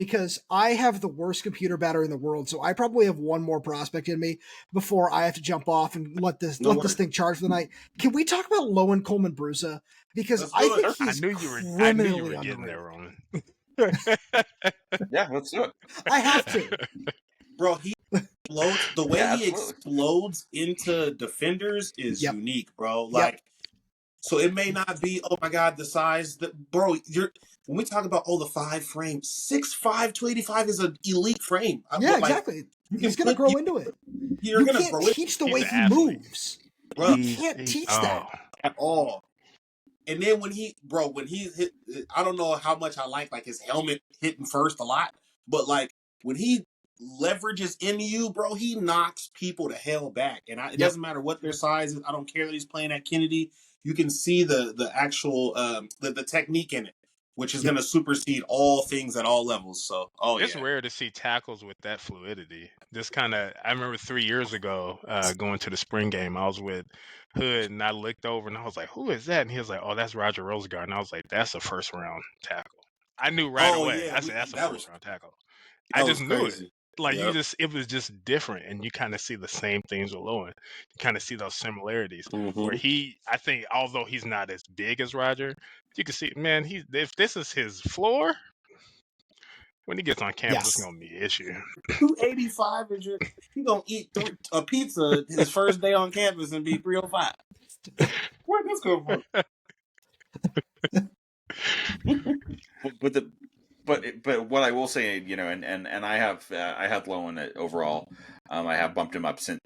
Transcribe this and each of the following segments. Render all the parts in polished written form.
because I have the worst computer battery in the world, so I probably have one more prospect in me before I have to jump off and let this thing charge for the night. Can we talk about Lowen Coleman-Brusa? Because I think he's I knew you were criminally getting underrated. there, Roman. Yeah, let's do it. I have to. Bro, he explodes. The way he explodes into defenders is unique, bro. Like, so it may not be, oh my God, the size that, bro, when we talk about, the 5 frame, 6'5", 285 is an elite frame. Yeah, exactly. He's going to grow into it. You can't teach the way he moves. Bro, you can't teach that. At all. And then when he hit, I don't know how much I like his helmet hitting first a lot, but like when he leverages into you, bro, he knocks people to hell back. And it doesn't matter what their size is. I don't care that he's playing at Kennedy. You can see the actual the technique in it, which is going to supersede all things at all levels. So, it's rare to see tackles with that fluidity. I remember 3 years ago going to the spring game. I was with Hood, and I looked over, and I was like, "Who is that?" And he was like, "Oh, that's Roger Rosegar." And I was like, "That's a first-round tackle." I knew right away. Yeah, I said, "That's a first-round tackle." I just knew crazy. it. Like it was just different, and you kind of see the same things with Lowen. You kind of see those similarities. Where I think, although he's not as big as Roger, you can see, man, if this is his floor, when he gets on campus, it's gonna be an issue. 285 he gonna eat a pizza his first day on campus and be 305. Where'd this come from? But what I will say, and I have Lowen overall. I have bumped him up since,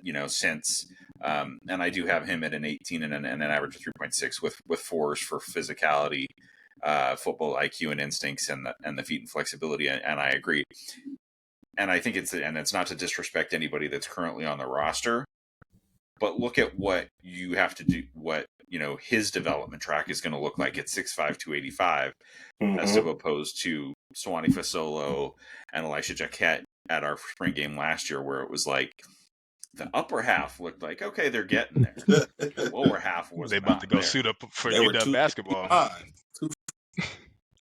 and I do have him at an 18 and an average of 3.6 with 4s for physicality, football IQ and instincts, and the feet and flexibility. And I agree. And I think it's not to disrespect anybody that's currently on the roster, but look at what you have to do, what his development track is going to look like at 6'5", 285, as opposed to Swanee Fasolo and Elisha Jaquette at our spring game last year, where it was like the upper half looked like, okay, they're getting there. The lower half was they about to go suit up for UW basketball.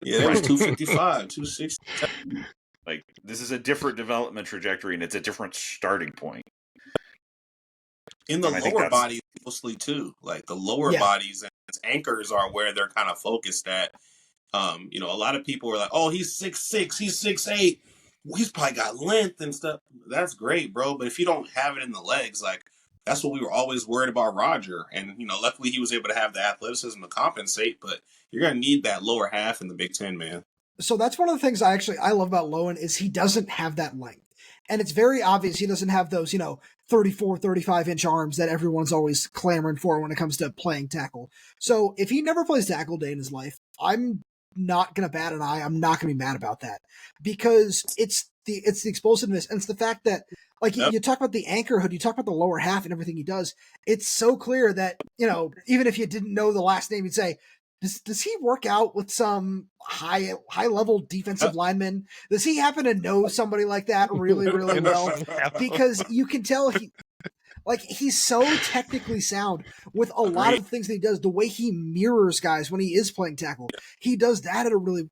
Yeah, they were 255, 260. Like, this is a different development trajectory, and it's a different starting point. In the lower bodies, mostly too. Like the lower bodies and its anchors are where they're kind of focused at. A lot of people are like, "Oh, he's 6'6", he's 6'8". He's probably got length and stuff." That's great, bro. But if you don't have it in the legs, like that's what we were always worried about Roger. And luckily he was able to have the athleticism to compensate. But you're gonna need that lower half in the Big Ten, man. So that's one of the things I love about Lowen is he doesn't have that length. And it's very obvious he doesn't have those, 34, 35-inch arms that everyone's always clamoring for when it comes to playing tackle. So if he never plays tackle day in his life, I'm not going to bat an eye. I'm not going to be mad about that because it's the explosiveness. And it's the fact that, like, you talk about the anchor hood, you talk about the lower half and everything he does. It's so clear that, even if you didn't know the last name, you'd say, does he work out with some high level defensive lineman? Does he happen to know somebody like that really, really well? Because you can tell he's so technically sound with a lot of the things that he does. The way he mirrors guys when he is playing tackle, he does that at a really,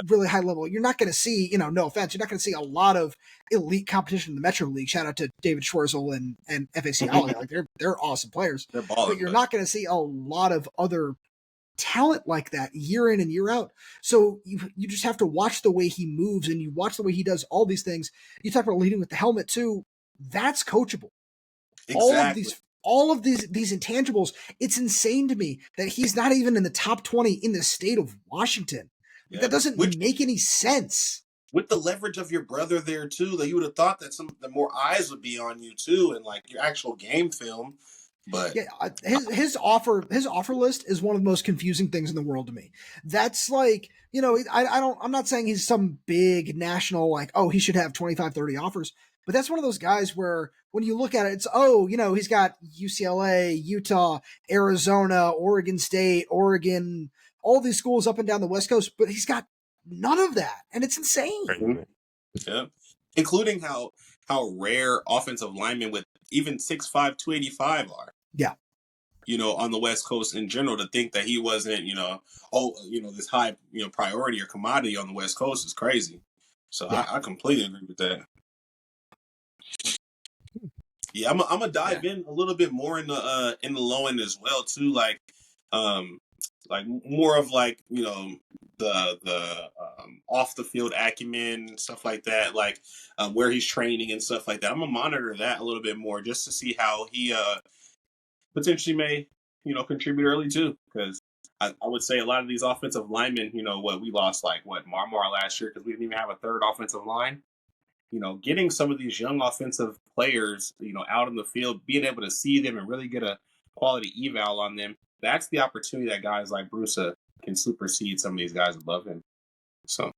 really high level. You're not going to see, no offense, you're not going to see a lot of elite competition in the Metro League. Shout out to David Schwartzel and FAC Ollie. Like they're awesome players. They're balling, but you're not going to see a lot of other talent like that year in and year out. So you just have to watch the way he moves and you watch the way he does all these things. You talk about leading with the helmet too. That's coachable. Exactly. All of these intangibles. It's insane to me that he's not even in the top 20 in the state of Washington. Yeah. That doesn't make any sense. With the leverage of your brother there too, that you would have thought that the more eyes would be on you too, and like your actual game film. But his offer list is one of the most confusing things in the world to me. That's like, I'm not saying he's some big national, like, oh, he should have 25, 30 offers, but that's one of those guys where when you look at it, it's, he's got UCLA, Utah, Arizona, Oregon State, Oregon, all these schools up and down the West Coast, but he's got none of that. And it's insane. Yeah. Including how rare offensive linemen with even 6'5", 285 are. Yeah. On the West Coast in general, to think that he wasn't, this high, priority or commodity on the West Coast is crazy. So I completely agree with that. Yeah, I'm gonna dive in a little bit more in the Lowen as well too, like more of like, you know, the off the field acumen and stuff like that, like where he's training and stuff like that. I'm gonna monitor that a little bit more just to see how he potentially may, you know, contribute early too, because I would say a lot of these offensive linemen, you know, we lost like Marmar last year because we didn't even have a third offensive line. You know, getting some of these young offensive players, you know, out in the field, being able to see them and really get a quality eval on them, that's the opportunity that guys like Brusa can supersede some of these guys above him. So